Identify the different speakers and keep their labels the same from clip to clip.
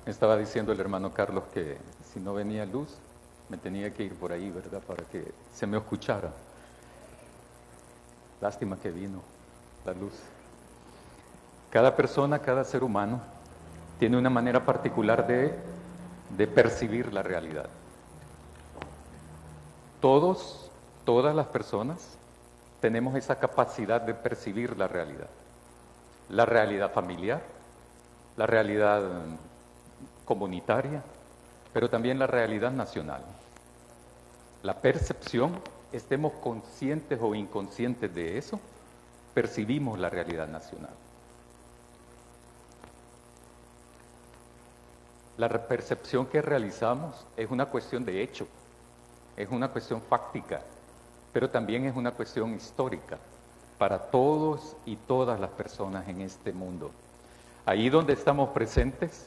Speaker 1: Me estaba diciendo el hermano Carlos que si no venía luz, me tenía que ir por ahí, ¿verdad? Para que se me escuchara. Lástima que vino la luz. Cada persona, cada ser humano, tiene una manera particular de percibir la realidad. Todas las personas tenemos esa capacidad de percibir la realidad. La realidad familiar, la realidad comunitaria, pero también la realidad nacional. La percepción, estemos conscientes o inconscientes de eso, percibimos la realidad nacional. La percepción que realizamos es una cuestión de hecho, es una cuestión fáctica, pero también es una cuestión histórica para todos y todas las personas en este mundo. Ahí donde estamos presentes,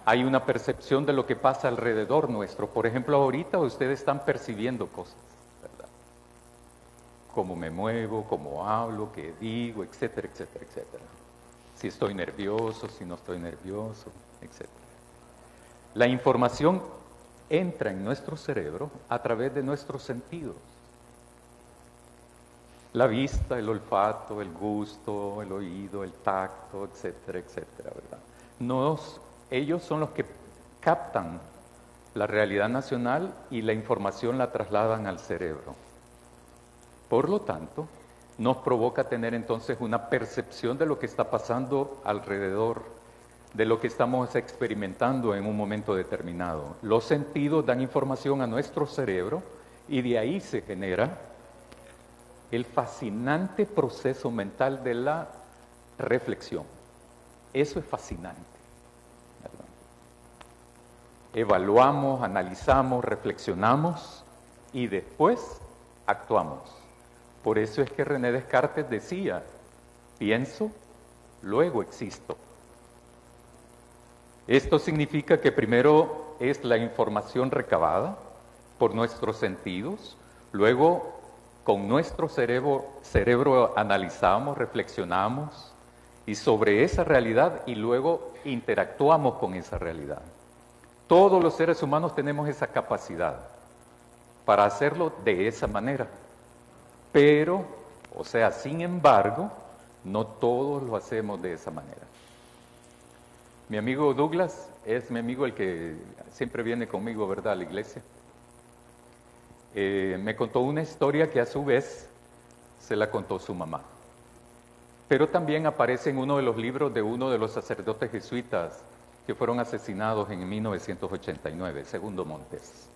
Speaker 1: hay una percepción de lo que pasa alrededor nuestro. Por ejemplo, ahorita ustedes están percibiendo cosas, ¿verdad? Cómo me muevo, cómo hablo, qué digo, etcétera, etcétera, etcétera. Si estoy nervioso, si no estoy nervioso, etcétera. La información entra en nuestro cerebro a través de nuestros sentidos. La vista, el olfato, el gusto, el oído, el tacto, etcétera, etcétera, ¿verdad? Ellos son los que captan la realidad nacional y la información la trasladan al cerebro. Por lo tanto, nos provoca tener entonces una percepción de lo que está pasando alrededor, de lo que estamos experimentando en un momento determinado. Los sentidos dan información a nuestro cerebro y de ahí se genera el fascinante proceso mental de la reflexión. Eso es fascinante, ¿verdad? Evaluamos, analizamos, reflexionamos y después actuamos. Por eso es que René Descartes decía, pienso, luego existo. Esto significa que primero es la información recabada por nuestros sentidos, luego con nuestro cerebro analizamos, reflexionamos y sobre esa realidad y luego interactuamos con esa realidad. Todos los seres humanos tenemos esa capacidad para hacerlo de esa manera. Pero, sin embargo, no todos lo hacemos de esa manera. Mi amigo Douglas es mi amigo el que siempre viene conmigo, ¿verdad?, a la iglesia. Me contó una historia que a su vez se la contó su mamá. Pero también aparece en uno de los libros de uno de los sacerdotes jesuitas que fueron asesinados en 1989, Segundo Montes.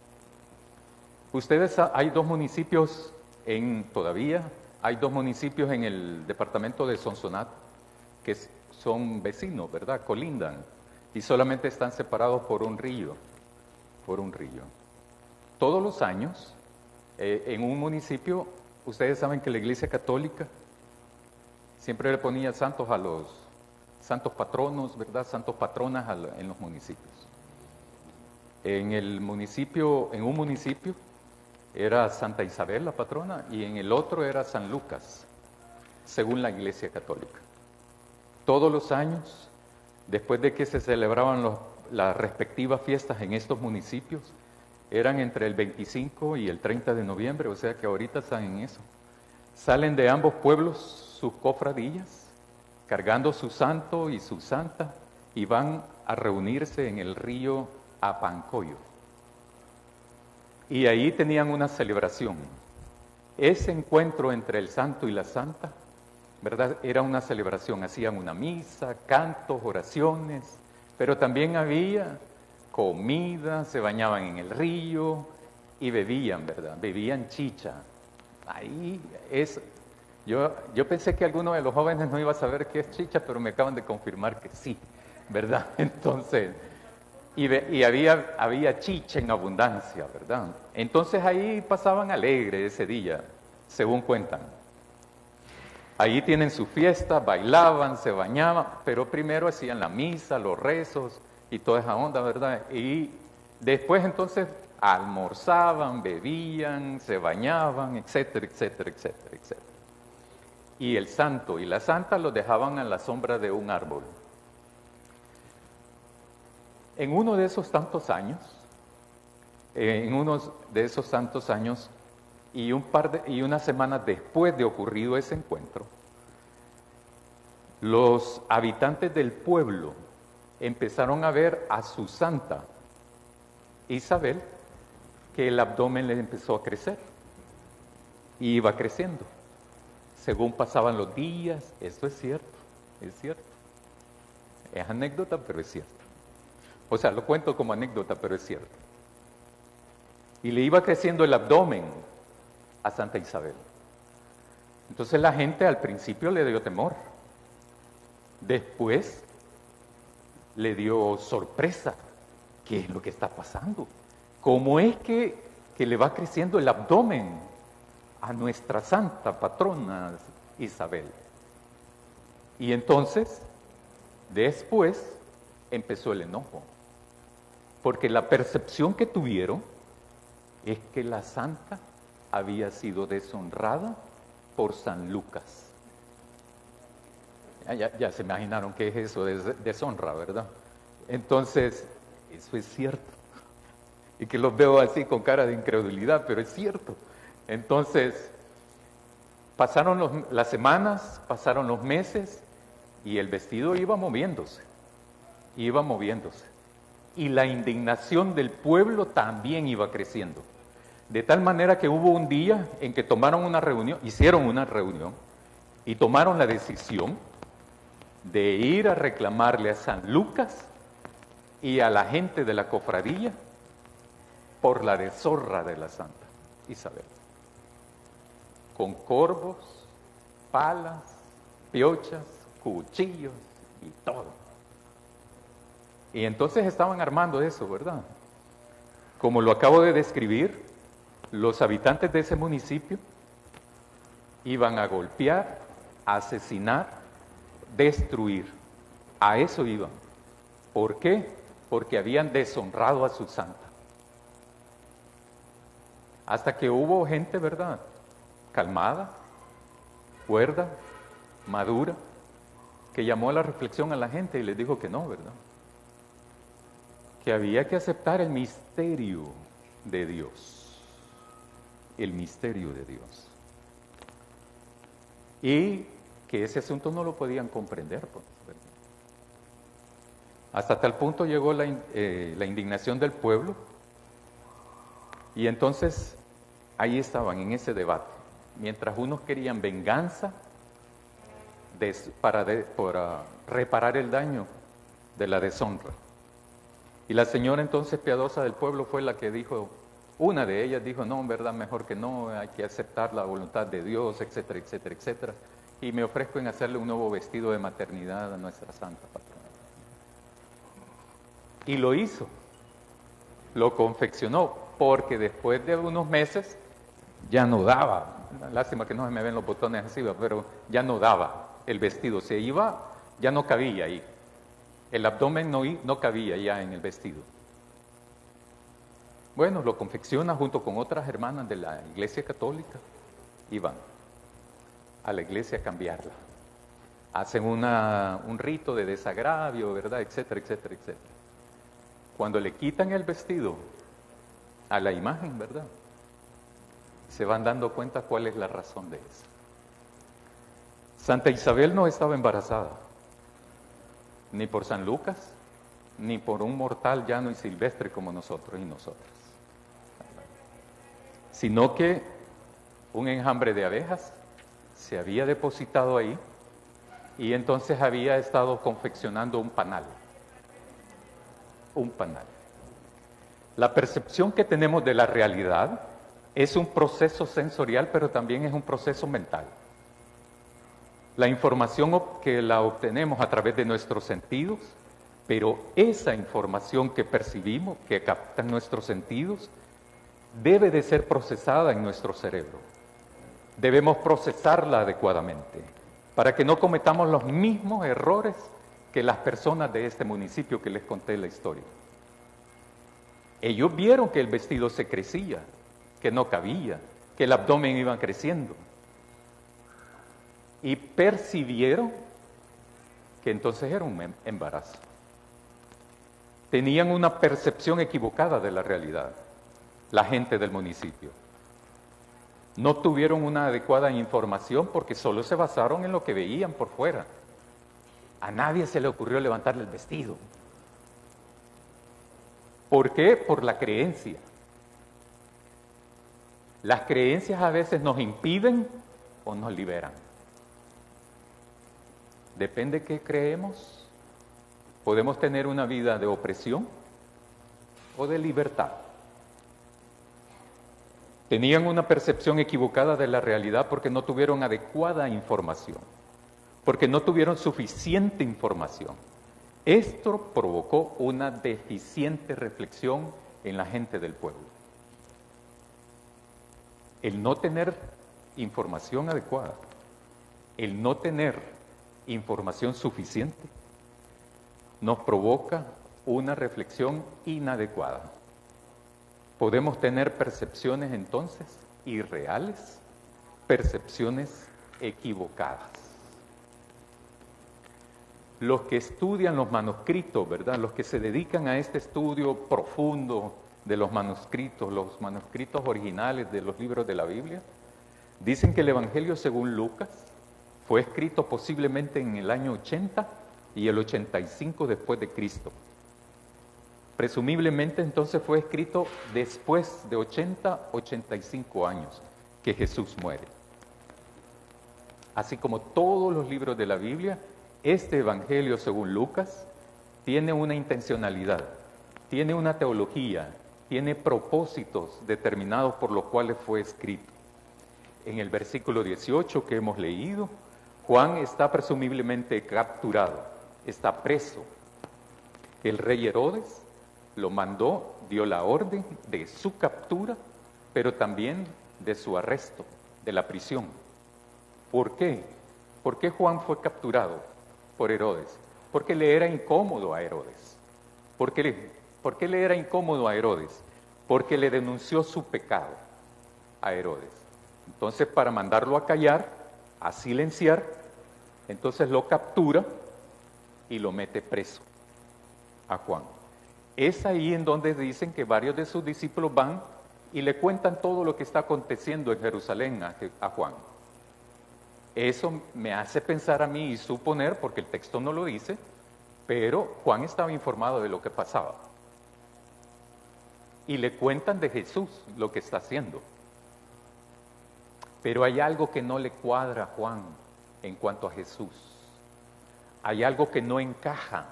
Speaker 1: Hay dos municipios hay dos municipios en el departamento de Sonsonate que son vecinos, ¿verdad?, colindan, y solamente están separados por un río, Todos los años, en un municipio, ustedes saben que la Iglesia Católica siempre le ponía santos a los santos patronos, ¿verdad?, santos patronas en los municipios. En un municipio era Santa Isabel la patrona y en el otro era San Lucas, según la Iglesia Católica. Todos los años, después de que se celebraban las respectivas fiestas en estos municipios, eran entre el 25 y el 30 de noviembre, o sea que ahorita están en eso. Salen de ambos pueblos sus cofradías, cargando su santo y su santa, y van a reunirse en el río Apancoyo. Y ahí tenían una celebración. Ese encuentro entre el santo y la santa, ¿verdad?, era una celebración. Hacían una misa, cantos, oraciones, pero también había comida, se bañaban en el río y bebían, ¿verdad? Bebían chicha. Ahí es. Yo pensé que alguno de los jóvenes no iba a saber qué es chicha, pero me acaban de confirmar que sí, ¿verdad? Entonces, y había chicha en abundancia, ¿verdad? Entonces ahí pasaban alegres ese día, según cuentan. Ahí tienen su fiesta, bailaban, se bañaban, pero primero hacían la misa, los rezos y toda esa onda, ¿verdad? Y después entonces almorzaban, bebían, se bañaban, etcétera, etcétera, etcétera, etcétera. Y el santo y la santa los dejaban a la sombra de un árbol. En uno de esos tantos años, y unas semanas después de ocurrido ese encuentro, los habitantes del pueblo empezaron a ver a su santa Isabel que el abdomen le empezó a crecer y iba creciendo según pasaban los días. Esto es cierto, es cierto. Es anécdota, pero es cierto. O sea, lo cuento como anécdota, pero es cierto. Y le iba creciendo el abdomen a Santa Isabel. Entonces la gente al principio le dio temor. Después le dio sorpresa. ¿Qué es lo que está pasando? ¿Cómo es que le va creciendo el abdomen a nuestra santa patrona Isabel? Y entonces, después, empezó el enojo. Porque la percepción que tuvieron es que la santa había sido deshonrada por San Lucas. Ya se imaginaron qué es eso de deshonra, ¿verdad? Entonces, eso es cierto. Y que los veo así con cara de incredulidad, pero es cierto. Entonces, pasaron las semanas, pasaron los meses, y el vestido iba moviéndose. Iba moviéndose. Y la indignación del pueblo también iba creciendo. De tal manera que hubo un día en que tomaron una reunión, hicieron una reunión, y tomaron la decisión de ir a reclamarle a San Lucas y a la gente de la cofradía por la deshonra de la santa Isabel. Con corvos, palas, piochas, cuchillos y todo. Y entonces estaban armando eso, ¿verdad? Como lo acabo de describir, los habitantes de ese municipio iban a golpear, a asesinar, destruir. A eso iban. ¿Por qué? Porque habían deshonrado a su santa. Hasta que hubo gente, ¿verdad?, calmada, cuerda, madura, que llamó a la reflexión a la gente y les dijo que no, ¿verdad? Que había que aceptar el misterio de Dios. El misterio de Dios. Y que ese asunto no lo podían comprender, pues, ¿verdad? Hasta tal punto llegó la indignación del pueblo, y entonces ahí estaban en ese debate. Mientras unos querían venganza para reparar el daño de la deshonra. Y la señora entonces piadosa del pueblo fue la que dijo, una de ellas dijo, no, en verdad mejor que no, hay que aceptar la voluntad de Dios, etcétera, etcétera, etcétera. Y me ofrezco en hacerle un nuevo vestido de maternidad a nuestra santa patrona. Y lo hizo, lo confeccionó, porque después de unos meses ya no daba. Lástima que no se me ven los botones así, pero ya no daba el vestido. Se iba, ya no cabía ahí. El abdomen no cabía ya en el vestido. Bueno, lo confecciona junto con otras hermanas de la Iglesia Católica y van a la iglesia a cambiarla. Hacen un rito de desagravio, ¿verdad? Etcétera, etcétera, etcétera. Cuando le quitan el vestido a la imagen, ¿verdad?, se van dando cuenta cuál es la razón de eso. Santa Isabel no estaba embarazada, ni por San Lucas, ni por un mortal llano y silvestre como nosotros y nosotras, sino que un enjambre de abejas se había depositado ahí y entonces había estado confeccionando un panal. Un panal. La percepción que tenemos de la realidad es un proceso sensorial, pero también es un proceso mental. La información que la obtenemos a través de nuestros sentidos, pero esa información que percibimos, que captan nuestros sentidos, debe de ser procesada en nuestro cerebro. Debemos procesarla adecuadamente para que no cometamos los mismos errores que las personas de este municipio que les conté la historia. Ellos vieron que el vestido se crecía, que no cabía, que el abdomen iba creciendo. Y percibieron que entonces era un embarazo. Tenían una percepción equivocada de la realidad, la gente del municipio. No tuvieron una adecuada información porque solo se basaron en lo que veían por fuera. A nadie se le ocurrió levantarle el vestido. ¿Por qué? Por la creencia. Las creencias a veces nos impiden o nos liberan. Depende qué creemos. Podemos tener una vida de opresión o de libertad. Tenían una percepción equivocada de la realidad porque no tuvieron adecuada información, porque no tuvieron suficiente información. Esto provocó una deficiente reflexión en la gente del pueblo. El no tener información adecuada, el no tener información suficiente, nos provoca una reflexión inadecuada. Podemos tener percepciones entonces irreales, percepciones equivocadas. Los que estudian los manuscritos, ¿verdad? Los que se dedican a este estudio profundo de los manuscritos originales de los libros de la Biblia, dicen que el Evangelio según Lucas fue escrito posiblemente en el año 80 y el 85 después de Cristo. Presumiblemente entonces fue escrito después de 85 años que Jesús muere. Así como todos los libros de la Biblia, este Evangelio según Lucas tiene una intencionalidad, tiene una teología, tiene propósitos determinados por los cuales fue escrito. En el versículo 18 que hemos leído, Juan está presumiblemente capturado, está preso. El rey Herodes lo mandó, dio la orden de su captura, pero también de su arresto, de la prisión. ¿Por qué? ¿Por qué Juan fue capturado por Herodes? Porque le era incómodo a Herodes. ¿Por qué le era incómodo a Herodes? Porque le denunció su pecado a Herodes. Entonces, para mandarlo a callar, a silenciar, entonces lo captura y lo mete preso a Juan. Es ahí en donde dicen que varios de sus discípulos van y le cuentan todo lo que está aconteciendo en Jerusalén a Juan. Eso me hace pensar a mí y suponer, porque el texto no lo dice, pero Juan estaba informado de lo que pasaba. Y le cuentan de Jesús lo que está haciendo. Pero hay algo que no le cuadra a Juan en cuanto a Jesús. Hay algo que no encaja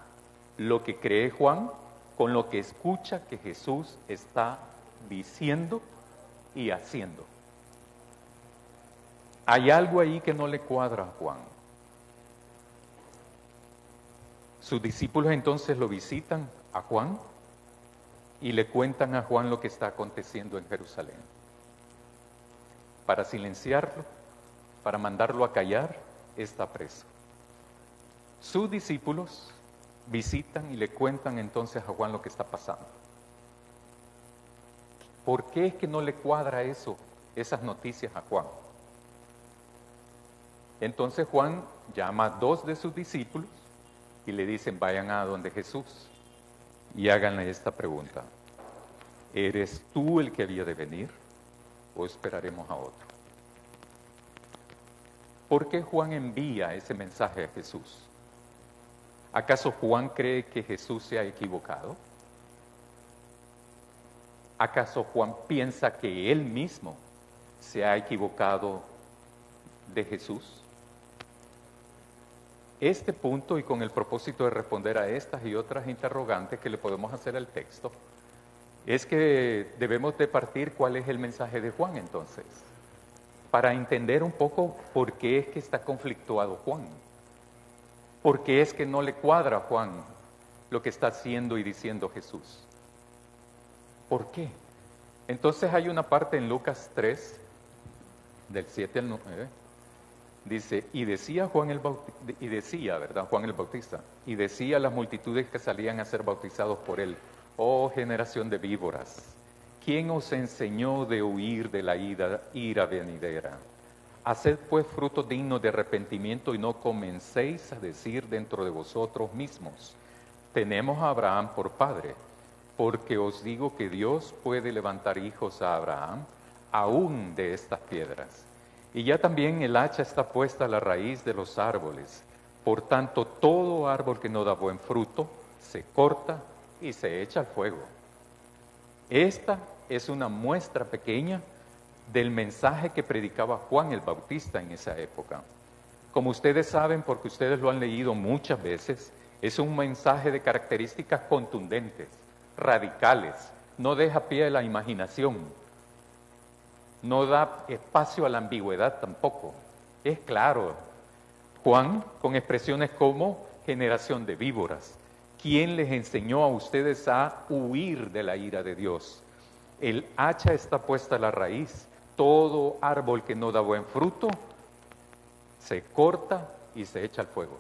Speaker 1: lo que cree Juan con lo que escucha que Jesús está diciendo y haciendo. Hay algo ahí que no le cuadra a Juan. Sus discípulos entonces lo visitan a Juan y le cuentan a Juan lo que está aconteciendo en Jerusalén. Para silenciarlo, para mandarlo a callar, está preso. Sus discípulos visitan y le cuentan entonces a Juan lo que está pasando. ¿Por qué es que no le cuadra esas noticias a Juan? Entonces Juan llama a 2 de sus discípulos y le dicen, vayan a donde Jesús y háganle esta pregunta. ¿Eres tú el que había de venir o esperaremos a otro? ¿Por qué Juan envía ese mensaje a Jesús? ¿Acaso Juan cree que Jesús se ha equivocado? ¿Acaso Juan piensa que él mismo se ha equivocado de Jesús? Este punto, y con el propósito de responder a estas y otras interrogantes que le podemos hacer al texto, es que debemos de partir cuál es el mensaje de Juan entonces, para entender un poco por qué es que está conflictuado Juan. ¿Por qué es que no le cuadra a Juan lo que está haciendo y diciendo Jesús? ¿Por qué? Entonces hay una parte en Lucas 3, del 7 al 9, dice, Juan el Bautista, y decía a las multitudes que salían a ser bautizados por él, oh generación de víboras, ¿quién os enseñó de huir de la ira venidera? Haced pues frutos dignos de arrepentimiento y no comencéis a decir dentro de vosotros mismos, tenemos a Abraham por padre, porque os digo que Dios puede levantar hijos a Abraham aún de estas piedras. Y ya también el hacha está puesta a la raíz de los árboles. Por tanto, todo árbol que no da buen fruto se corta y se echa al fuego. Esta es una muestra pequeña del mensaje que predicaba Juan el Bautista en esa época. Como ustedes saben, porque ustedes lo han leído muchas veces, es un mensaje de características contundentes, radicales, no deja pie a la imaginación, no da espacio a la ambigüedad tampoco. Es claro, Juan, con expresiones como generación de víboras, ¿quién les enseñó a ustedes a huir de la ira de Dios? El hacha está puesta a la raíz, todo árbol que no da buen fruto se corta y se echa al fuego.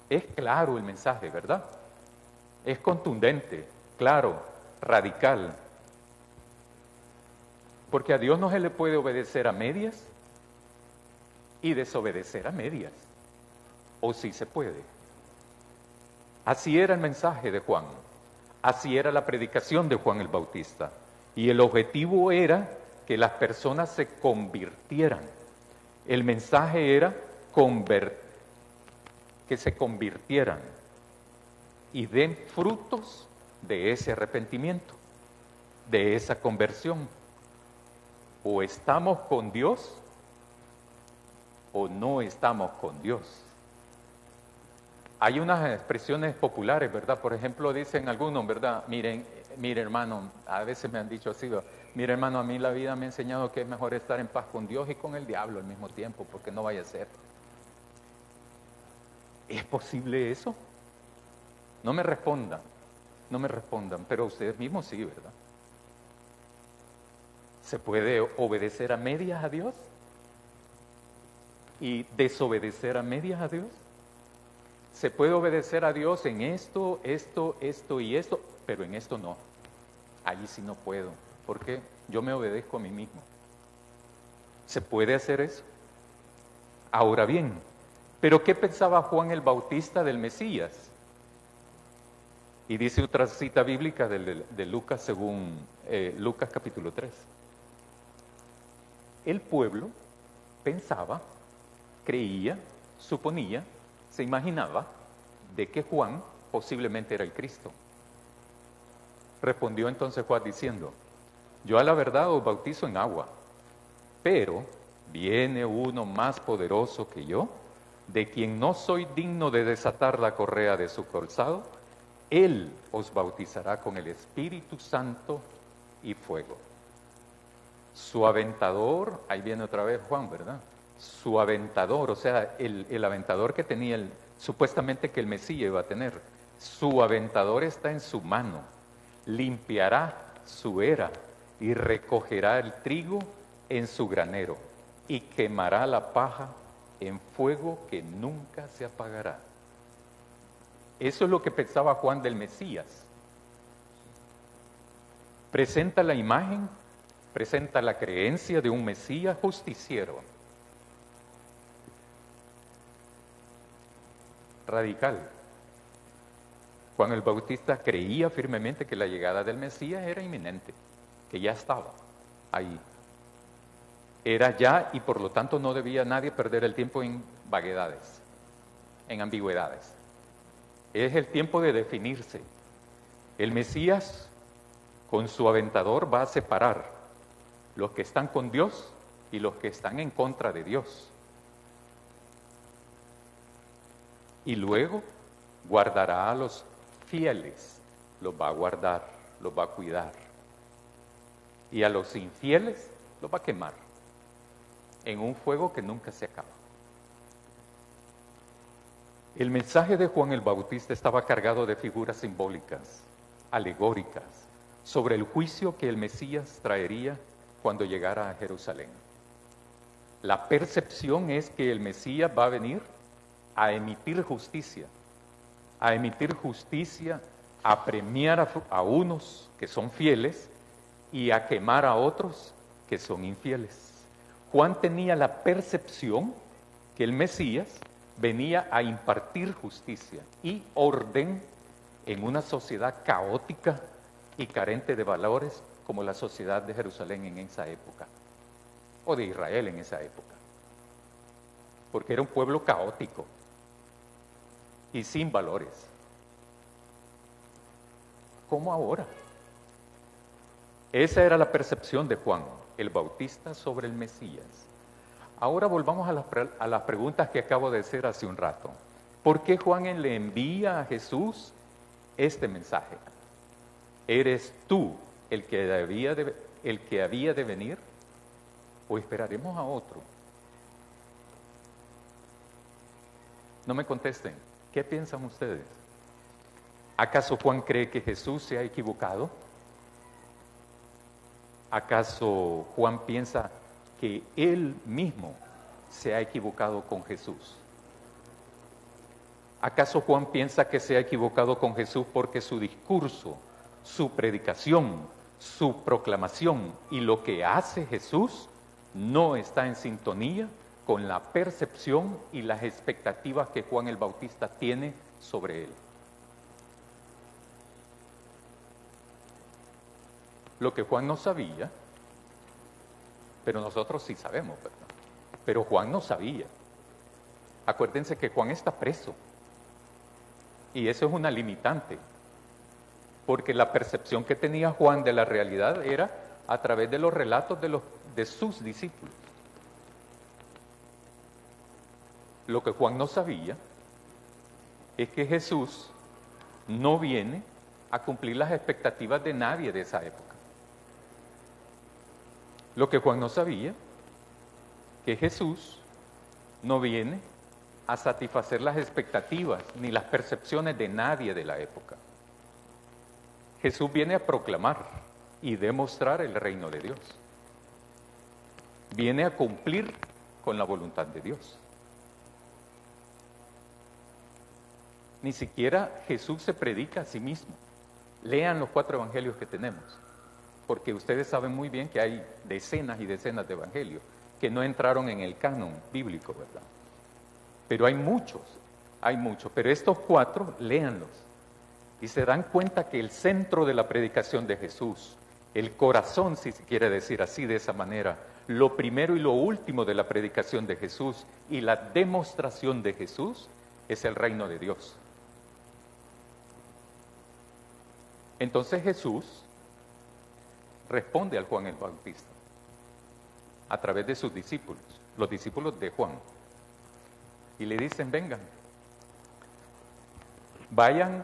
Speaker 1: Es claro el mensaje, ¿verdad? Es contundente, claro, radical. Porque a Dios no se le puede obedecer a medias y desobedecer a medias. ¿O sí se puede? Así era el mensaje de Juan. Así era la predicación de Juan el Bautista. Y el objetivo era que las personas se convirtieran. El mensaje era que se convirtieran y den frutos de ese arrepentimiento, de esa conversión. O estamos con Dios o no estamos con Dios. Hay unas expresiones populares, ¿verdad? Por ejemplo, dicen algunos, ¿verdad? Miren, hermano, a veces me han dicho así, mire hermano, a mí la vida me ha enseñado que es mejor estar en paz con Dios y con el diablo al mismo tiempo, porque no vaya a ser. ¿Es posible eso? No me respondan, pero ustedes mismos sí, ¿verdad? ¿Se puede obedecer a medias a Dios? ¿Y desobedecer a medias a Dios? Se puede obedecer a Dios en esto y esto, pero en esto no. Allí sí no puedo, porque yo me obedezco a mí mismo. ¿Se puede hacer eso? Ahora bien, ¿pero qué pensaba Juan el Bautista del Mesías? Y dice otra cita bíblica de Lucas, según Lucas capítulo 3. El pueblo pensaba, creía, suponía, se imaginaba de que Juan posiblemente era el Cristo. Respondió entonces Juan diciendo, yo a la verdad os bautizo en agua, pero viene uno más poderoso que yo, de quien no soy digno de desatar la correa de su calzado. Él os bautizará con el Espíritu Santo y fuego. Su aventador, ahí viene otra vez Juan, ¿verdad? Su aventador, o sea, el aventador que tenía supuestamente que el Mesías iba a tener. Su aventador está en su mano, limpiará su era y recogerá el trigo en su granero y quemará la paja en fuego que nunca se apagará. Eso es lo que pensaba Juan del Mesías. Presenta la imagen, presenta la creencia de un Mesías justiciero, radical. Juan el Bautista creía firmemente que la llegada del Mesías era inminente, que ya estaba ahí. Era ya y por lo tanto no debía nadie perder el tiempo en vaguedades, en ambigüedades. Es el tiempo de definirse. El Mesías, con su aventador, va a separar los que están con Dios y los que están en contra de Dios. Y luego guardará a los fieles, los va a guardar, los va a cuidar. Y a los infieles los va a quemar en un fuego que nunca se acaba. El mensaje de Juan el Bautista estaba cargado de figuras simbólicas, alegóricas, sobre el juicio que el Mesías traería cuando llegara a Jerusalén. La percepción es que el Mesías va a venir a emitir justicia, a premiar a unos que son fieles y a quemar a otros que son infieles. Juan tenía la percepción que el Mesías venía a impartir justicia y orden en una sociedad caótica y carente de valores como la sociedad de Jerusalén en esa época, o de Israel en esa época, porque era un pueblo caótico y sin valores. ¿Cómo ahora? Esa era la percepción de Juan el Bautista sobre el Mesías. Ahora volvamos a las preguntas que acabo de hacer hace un rato. ¿Por qué Juan le envía a Jesús este mensaje? ¿Eres tú el que había de venir? ¿O esperaremos a otro? No me contesten. ¿Qué piensan ustedes? ¿Acaso Juan cree que Jesús se ha equivocado? ¿Acaso Juan piensa que él mismo se ha equivocado con Jesús? ¿Acaso Juan piensa que se ha equivocado con Jesús porque su discurso, su predicación, su proclamación y lo que hace Jesús no está en sintonía con la percepción y las expectativas que Juan el Bautista tiene sobre él? Lo que Juan no sabía, pero nosotros sí sabemos, ¿verdad? Pero Juan no sabía. Acuérdense que Juan está preso. Y eso es una limitante. Porque la percepción que tenía Juan de la realidad era a través de los relatos de sus discípulos. Lo que Juan no sabía es que Jesús no viene a cumplir las expectativas de nadie de esa época. Lo que Juan no sabía, que Jesús no viene a satisfacer las expectativas ni las percepciones de nadie de la época. Jesús viene a proclamar y demostrar el reino de Dios. Viene a cumplir con la voluntad de Dios. Ni siquiera Jesús se predica a sí mismo. Lean los 4 evangelios que tenemos, porque ustedes saben muy bien que hay decenas y decenas de evangelios que no entraron en el canon bíblico, ¿verdad? Pero hay muchos, pero estos 4, léanlos, y se dan cuenta que el centro de la predicación de Jesús, el corazón, si se quiere decir así, de esa manera, lo primero y lo último de la predicación de Jesús y la demostración de Jesús es el reino de Dios. Entonces Jesús responde al Juan el Bautista a través de sus discípulos, los discípulos de Juan, y le dicen: vengan, vayan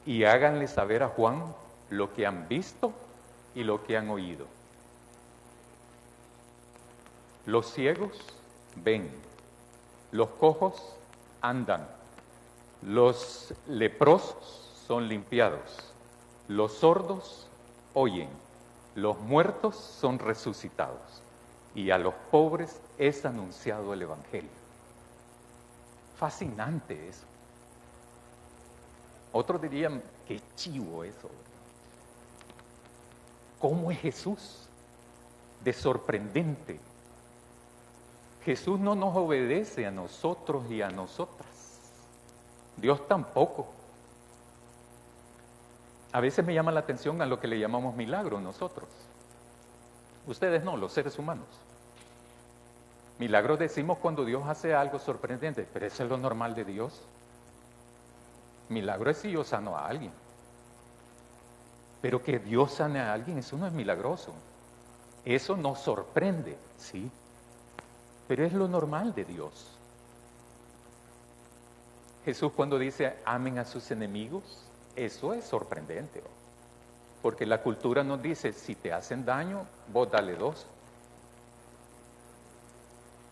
Speaker 1: y háganle saber a Juan lo que han visto y lo que han oído. Los ciegos ven, los cojos andan, los leprosos son limpiados, los sordos oyen, los muertos son resucitados, y a los pobres es anunciado el Evangelio. Fascinante eso. Otros dirían: qué chivo eso. ¿Cómo es Jesús? De sorprendente. Jesús no nos obedece a nosotros y a nosotras. Dios tampoco. A veces me llama la atención a lo que le llamamos milagro nosotros. Ustedes no, los seres humanos. Milagros decimos cuando Dios hace algo sorprendente, pero eso es lo normal de Dios. Milagro es si yo sano a alguien. Pero que Dios sane a alguien, eso no es milagroso. Eso nos sorprende, sí. Pero es lo normal de Dios. Jesús cuando dice amen a sus enemigos, eso es sorprendente. Porque la cultura nos dice: si te hacen daño, vos dale 2.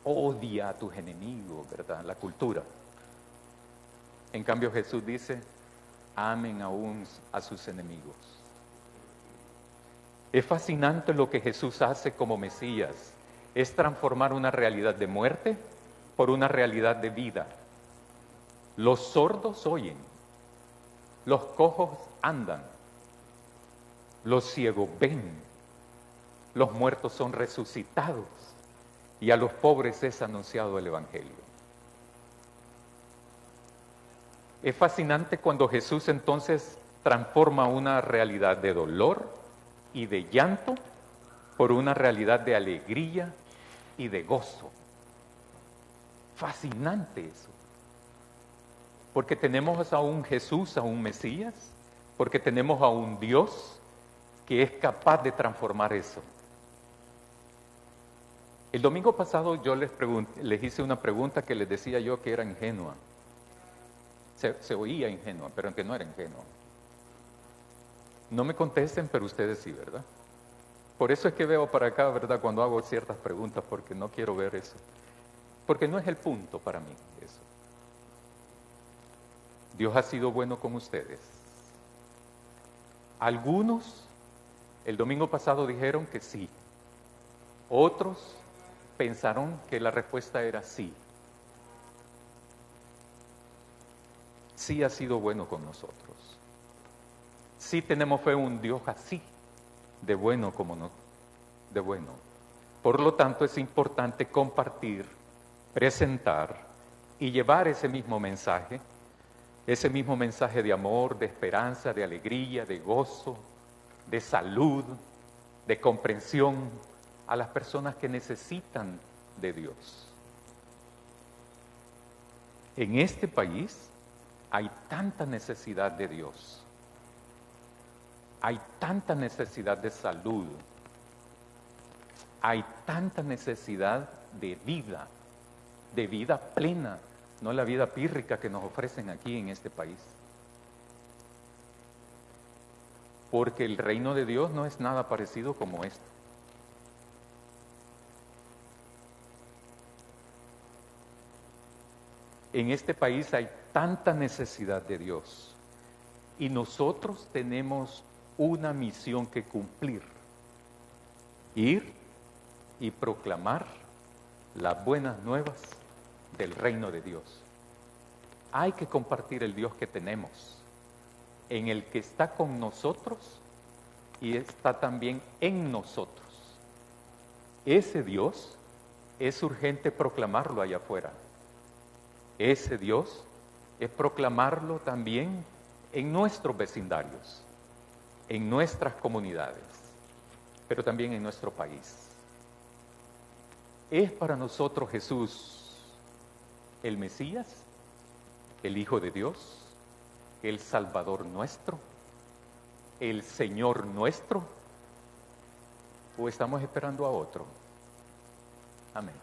Speaker 1: Odia a tus enemigos, ¿verdad? La cultura. En cambio Jesús dice: amen aún a sus enemigos. Es fascinante lo que Jesús hace como Mesías. Es transformar una realidad de muerte por una realidad de vida. Los sordos oyen, los cojos andan, los ciegos ven, los muertos son resucitados y a los pobres es anunciado el Evangelio. Es fascinante cuando Jesús entonces transforma una realidad de dolor y de llanto por una realidad de alegría y de gozo. Fascinante eso. Porque tenemos a un Jesús, a un Mesías, porque tenemos a un Dios que es capaz de transformar eso. El domingo pasado yo les hice una pregunta que les decía yo que era ingenua. Se oía ingenua, pero que no era ingenua. No me contesten, pero ustedes sí, ¿verdad? Por eso es que veo para acá, ¿verdad? Cuando hago ciertas preguntas, porque no quiero ver eso. Porque no es el punto para mí eso. Dios ha sido bueno con ustedes. Algunos el domingo pasado dijeron que sí. Otros pensaron que la respuesta era sí. Sí ha sido bueno con nosotros. Sí tenemos fe en un Dios así, de bueno como no, de bueno. Por lo tanto, es importante compartir, presentar y llevar ese mismo mensaje de amor, de esperanza, de alegría, de gozo, de salud, de comprensión a las personas que necesitan de Dios. En este país hay tanta necesidad de Dios, hay tanta necesidad de salud, hay tanta necesidad de vida plena, no la vida pírrica que nos ofrecen aquí en este país. Porque el reino de Dios no es nada parecido como esto. En este país hay tanta necesidad de Dios y nosotros tenemos una misión que cumplir: ir y proclamar las buenas nuevas del reino de Dios. Hay que compartir el Dios que tenemos, en el que está con nosotros y está también en nosotros. Ese Dios es urgente proclamarlo allá afuera. Ese Dios es proclamarlo también en nuestros vecindarios, en nuestras comunidades, pero también en nuestro país. ¿Es para nosotros Jesús el Mesías, el Hijo de Dios, el Salvador nuestro, el Señor nuestro? ¿O estamos esperando a otro? Amén.